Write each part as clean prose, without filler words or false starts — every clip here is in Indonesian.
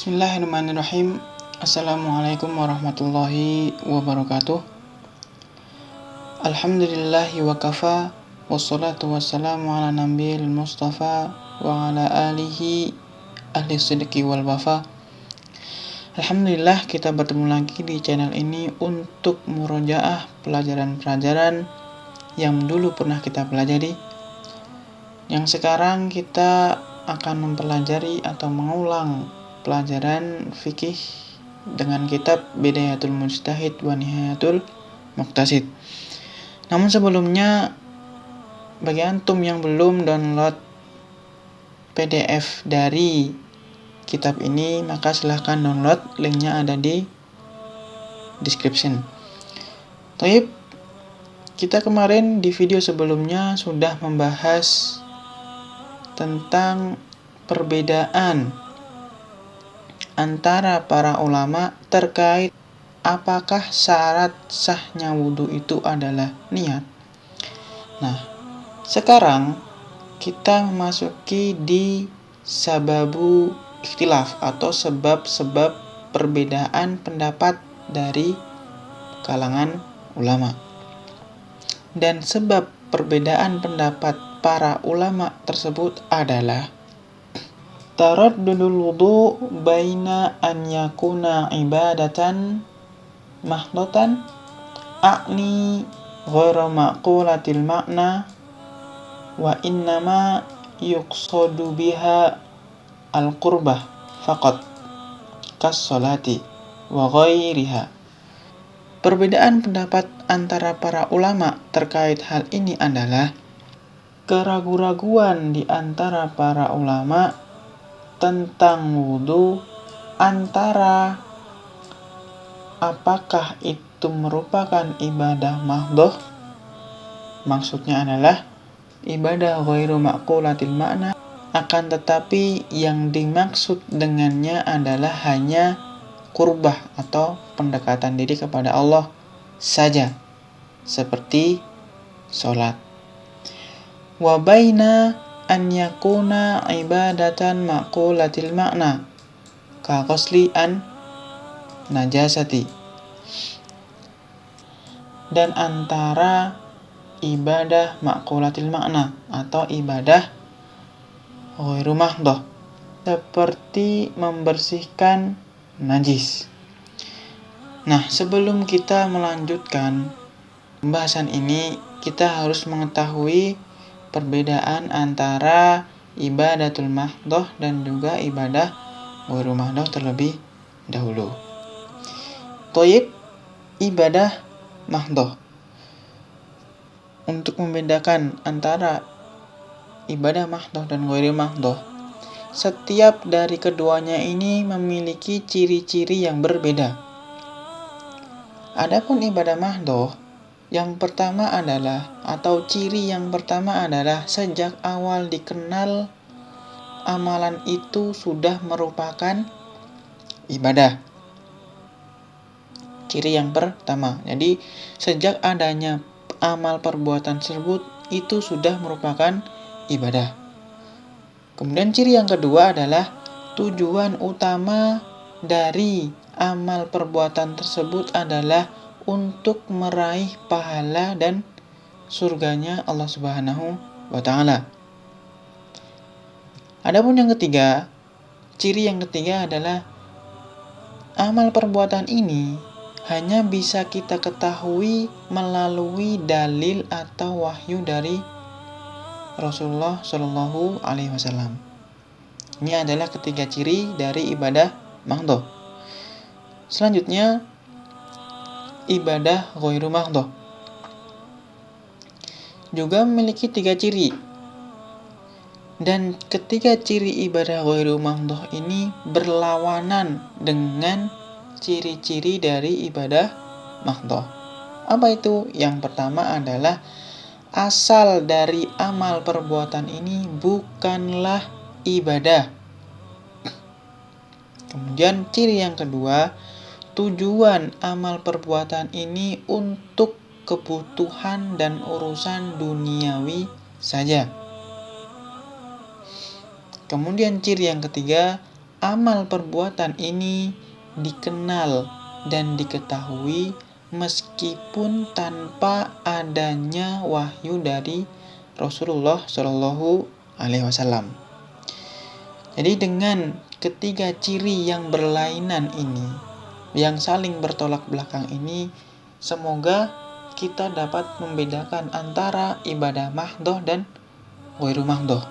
Bismillahirrahmanirrahim. Assalamualaikum warahmatullahi wabarakatuh. Alhamdulillahi wa kafa, wassalatu wassalamu ala nabiyil mustafa wa ala alihi ahli sidqi wal wafa. Alhamdulillah, kita bertemu lagi di channel ini untuk murojaah pelajaran-pelajaran yang dulu pernah kita pelajari. Yang sekarang kita akan mempelajari atau mengulang pelajaran fikih dengan kitab Bidayatul Mujtahid wa Nihayatul Muqtasid. Namun sebelumnya, bagi antum yang belum download PDF dari kitab ini, maka silahkan download, linknya ada di description. Taib, kita kemarin di video sebelumnya sudah membahas tentang perbedaan antara para ulama terkait apakah syarat sahnya wudhu itu adalah niat. Nah, sekarang kita memasuki di sababu ikhtilaf atau sebab-sebab perbedaan pendapat dari kalangan ulama. Dan sebab perbedaan pendapat para ulama tersebut adalah taraddudul wudu baina an yakuna ibadatan mahdatan a'ni ghairu maqulatil makna wa innama yuqsadu biha al-qurbah faqat kas salati wa ghairiha. Perbedaan pendapat antara para ulama terkait hal ini adalah keraguan-raguan di antara para ulama tentang wudhu antara apakah itu merupakan ibadah mahdhah, maksudnya adalah ibadah ghairu maqulatil makna, akan tetapi yang dimaksud dengannya adalah hanya qurbah atau pendekatan diri kepada Allah saja, seperti sholat. Wa baina an yakuna ibadatan maqulatil makna ka ghusli an najasati, dan antara ibadah maqulatil makna atau ibadah ghairu mahdhah seperti membersihkan najis. Nah, sebelum kita melanjutkan pembahasan ini, kita harus mengetahui perbedaan antara ibadatul mahdhah dan juga ibadah ghairu mahdhah terlebih dahulu. Thayyib, ibadah mahdhah. Untuk membedakan antara ibadah mahdhah dan ghairu mahdhah, setiap dari keduanya ini memiliki ciri-ciri yang berbeda. Adapun ibadah mahdhah, yang pertama adalah, atau ciri yang pertama adalah sejak awal dikenal amalan itu sudah merupakan ibadah. Ciri yang pertama. Jadi sejak adanya amal perbuatan tersebut itu sudah merupakan ibadah. Kemudian ciri yang kedua adalah tujuan utama dari amal perbuatan tersebut adalah untuk meraih pahala dan surganya Allah Subhanahu wa ta'ala. Adapun yang ketiga, ciri yang ketiga adalah amal perbuatan ini hanya bisa kita ketahui melalui dalil atau wahyu dari Rasulullah Shallallahu Alaihi Wasallam. Ini adalah ketiga ciri dari ibadah mahdhah. Selanjutnya, ibadah ghairu mahdhah juga memiliki tiga ciri. Dan ketiga ciri ibadah ghairu mahdhah ini berlawanan dengan ciri-ciri dari ibadah mahdhah. Apa itu? Yang pertama adalah asal dari amal perbuatan ini bukanlah ibadah. Kemudian ciri yang kedua, tujuan amal perbuatan ini untuk kebutuhan dan urusan duniawi saja. Kemudian ciri yang ketiga, amal perbuatan ini dikenal dan diketahui meskipun tanpa adanya wahyu dari Rasulullah Shallallahu Alaihi Wasallam. Jadi dengan ketiga ciri yang berlainan ini, yang saling bertolak belakang ini, semoga kita dapat membedakan antara ibadah mahdhoh dan ghairu mahdhoh.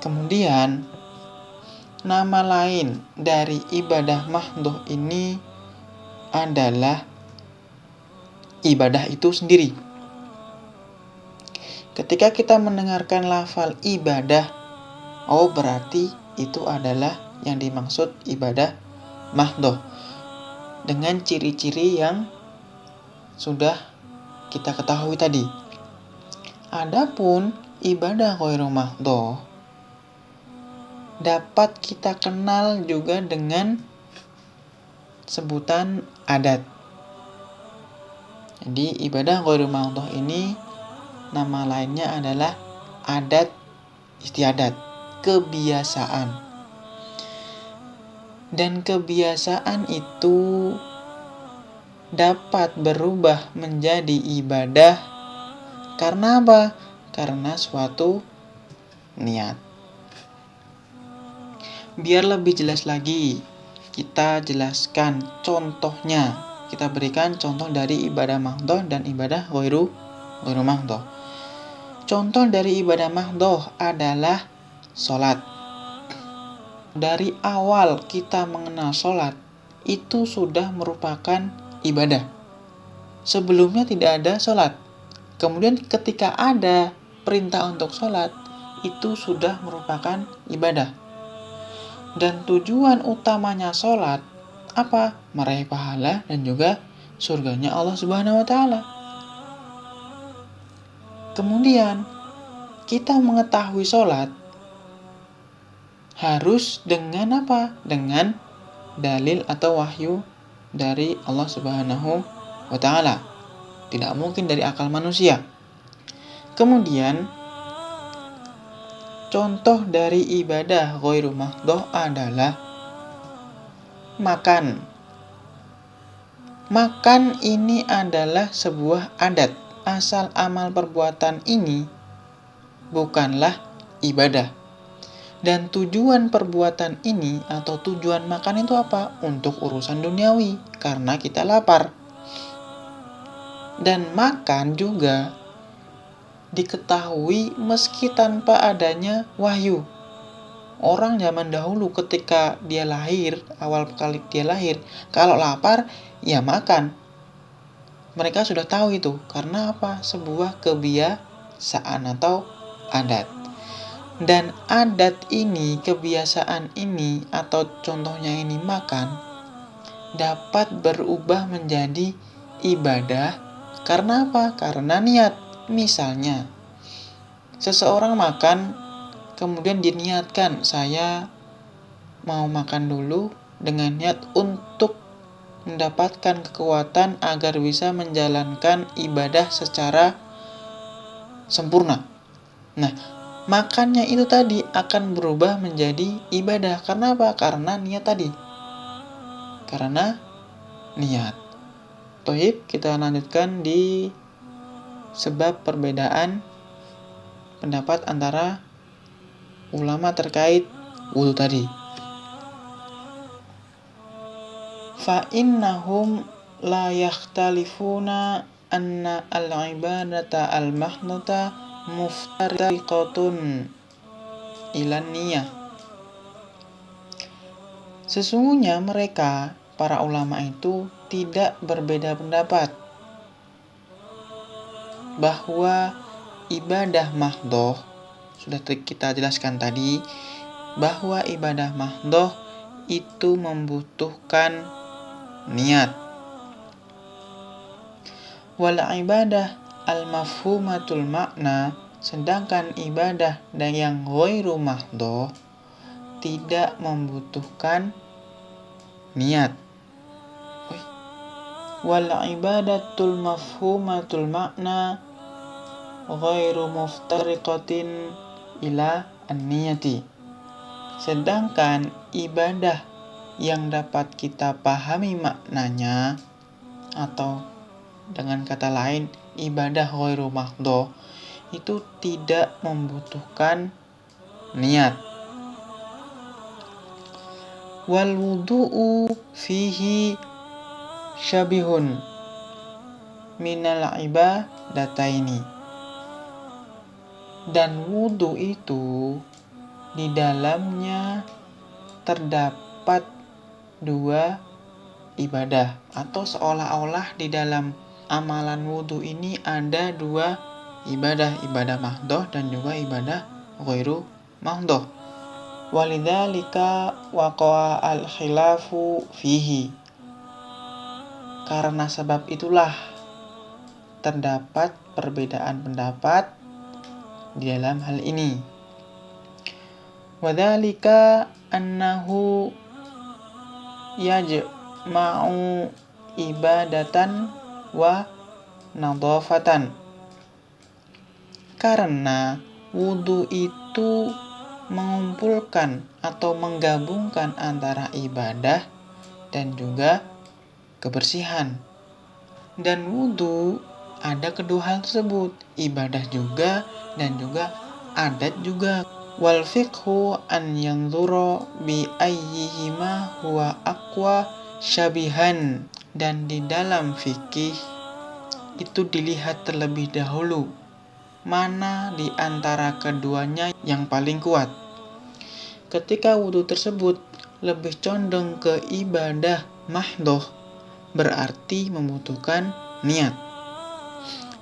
Kemudian, nama lain dari ibadah mahdhoh ini adalah ibadah itu sendiri. Ketika kita mendengarkan lafal ibadah, berarti itu adalah yang dimaksud ibadah mahdhoh dengan ciri-ciri yang sudah kita ketahui tadi. Adapun ibadah ghairu mahdhoh dapat kita kenal juga dengan sebutan adat. Jadi ibadah ghairu mahdhoh ini nama lainnya adalah adat istiadat, kebiasaan. Dan kebiasaan itu dapat berubah menjadi ibadah karena apa? Karena suatu niat. Biar lebih jelas lagi, kita jelaskan contohnya. Kita berikan contoh dari ibadah mahdhoh dan ibadah ghairu mahdhoh. Contoh dari ibadah mahdhoh adalah sholat. Dari awal kita mengenal sholat, itu sudah merupakan ibadah. Sebelumnya tidak ada sholat. Kemudian ketika ada perintah untuk sholat, itu sudah merupakan ibadah. Dan tujuan utamanya sholat apa? Meraih pahala dan juga surganya Allah Subhanahu wa Ta'ala. Kemudian kita mengetahui sholat harus dengan apa? Dengan dalil atau wahyu dari Allah Subhanahu wa Ta'ala. Tidak mungkin dari akal manusia. Kemudian contoh dari ibadah ghairu mahdhoh adalah makan. Makan ini adalah sebuah adat. Asal amal perbuatan ini bukanlah ibadah. Dan tujuan perbuatan ini atau tujuan makan itu apa? Untuk urusan duniawi, karena kita lapar. Dan makan juga diketahui meski tanpa adanya wahyu. Orang zaman dahulu ketika dia lahir, awal kali dia lahir, kalau lapar, ya makan. Mereka sudah tahu itu. Karena apa? Sebuah kebiasaan atau adat. Dan adat ini, kebiasaan ini, atau contohnya ini makan, dapat berubah menjadi ibadah. Karena apa? Karena niat. Misalnya, seseorang makan, kemudian diniatkan, saya mau makan dulu dengan niat untuk mendapatkan kekuatan agar bisa menjalankan ibadah secara sempurna. Nah, makannya itu tadi akan berubah menjadi ibadah. Karena apa? Karena niat tadi. Karena niat. Tohib, kita lanjutkan di sebab perbedaan pendapat antara ulama terkait wudu tadi. Fa innahum la yakhtalifuna anna al-ibadata al-mahdhata muftariqatun ilan niyah. Sesungguhnya mereka, para ulama itu tidak berbeda pendapat bahwa ibadah mahdhoh, sudah kita jelaskan tadi, bahwa ibadah mahdhoh itu membutuhkan niat. Wal ibadah al-mafhumatul makna, sedangkan ibadah dan yang ghairu mahdhoh tidak membutuhkan niat. Wal ibadatul mafhumatul makna ghairu muftariqatin ila an-niyati. Sedangkan ibadah yang dapat kita pahami maknanya, atau dengan kata lain ibadah ghairu mahdhah, itu tidak membutuhkan niat. Wal wudu'u fihi syabihun minal ibadataini. Dan wudu itu di dalamnya terdapat dua ibadah, atau seolah-olah di dalam amalan wudu ini ada dua ibadah mahdhah dan juga ibadah ghairu mahdhah. Walidzalika waqa'a al-khilafu fihi. Karena sebab itulah terdapat perbedaan pendapat di dalam hal ini. Wadzalika annahu yajma'u ibadatan wa nadhafatan. Karena wudu itu mengumpulkan atau menggabungkan antara ibadah dan juga kebersihan. Dan wudu ada kedua hal tersebut, ibadah juga dan juga adat juga. Wal fiqhu an yanzura bi ayyihima huwa aqwa syabihan. Dan di dalam fikih itu dilihat terlebih dahulu mana di antara keduanya yang paling kuat. Ketika wudu tersebut lebih condong ke ibadah mahdhah, berarti membutuhkan niat.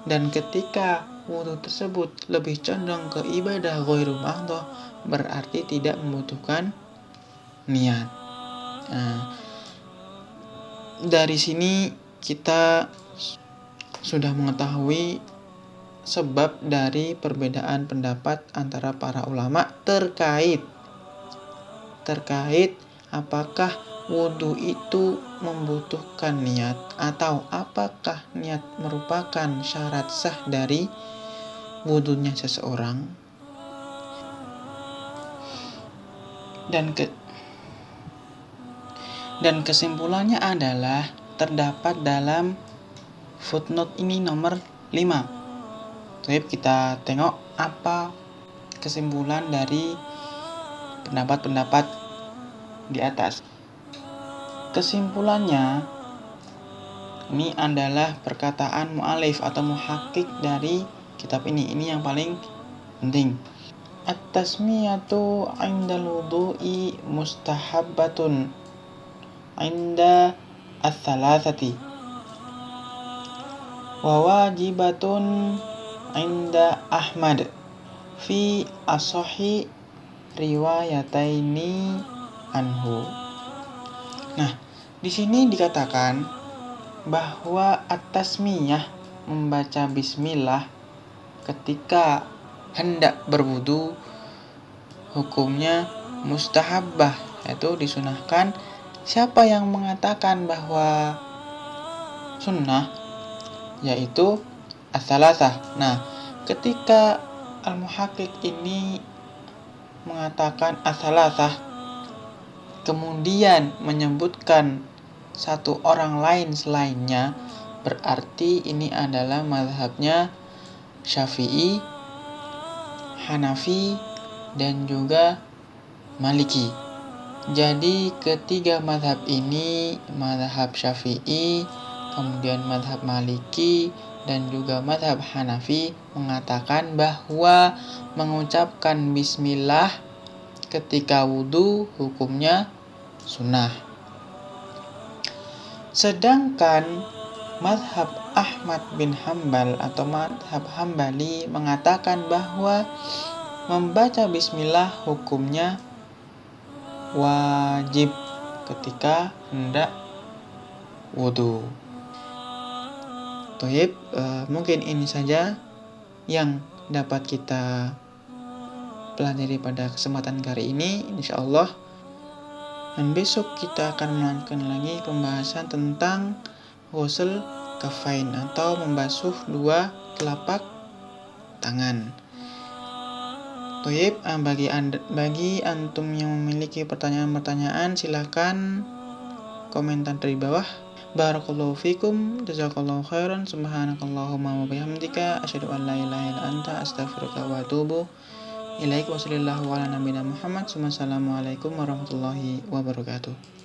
Dan ketika wudu tersebut lebih condong ke ibadah ghairu mahdhah, berarti tidak membutuhkan niat. Nah, dari sini kita sudah mengetahui sebab dari perbedaan pendapat antara para ulama terkait apakah wudu itu membutuhkan niat atau apakah niat merupakan syarat sah dari wudunya seseorang. Dan kesimpulannya adalah terdapat dalam footnote ini nomor 5. Baik, kita tengok apa kesimpulan dari pendapat-pendapat di atas. Kesimpulannya, ini adalah perkataan mu'alif atau muhakkik dari kitab ini. Ini yang paling penting. At-tasmiyatu 'indal wudu'i mustahabbatun 'inda ats-tsalatsati wa wajibatun 'inda Ahmad fi as-sahih riwayataini anhu. Nah, di sini dikatakan bahwa at-tasmiyah, membaca bismillah ketika hendak berwudu, hukumnya mustahabbah, yaitu disunahkan. Siapa yang mengatakan bahwa sunnah? Yaitu as-salasah. Nah, ketika al-muhakkik ini mengatakan as-salasah, kemudian menyebutkan satu orang lain selainnya, berarti ini adalah mazhabnya Syafi'i, Hanafi, dan juga Maliki. Jadi ketiga mazhab ini, mazhab Syafi'i, kemudian mazhab Maliki, dan juga mazhab Hanafi, mengatakan bahwa mengucapkan bismillah ketika wudu hukumnya sunnah. Sedangkan mazhab Ahmad bin Hambal atau mazhab Hambali mengatakan bahwa membaca bismillah hukumnya wajib ketika hendak wudu. Baik, mungkin ini saja yang dapat kita pelajari pada kesempatan kali ini, insyaallah. Dan besok kita akan melanjutkan lagi pembahasan tentang ghusl kafain atau membasuh dua telapak tangan. Toyib, bagi antum yang memiliki pertanyaan-pertanyaan, silahkan komentar dari bawah. Barakallahu fikum, jazakallahu khairan, subhanakallahumma wa bihamdika, asyhadu an la ilaha illa anta, astaghfiruka wa atubu ilaik, wa sallallahu ala nabiyina Muhammad. Wassalamualaikum warahmatullahi wabarakatuh.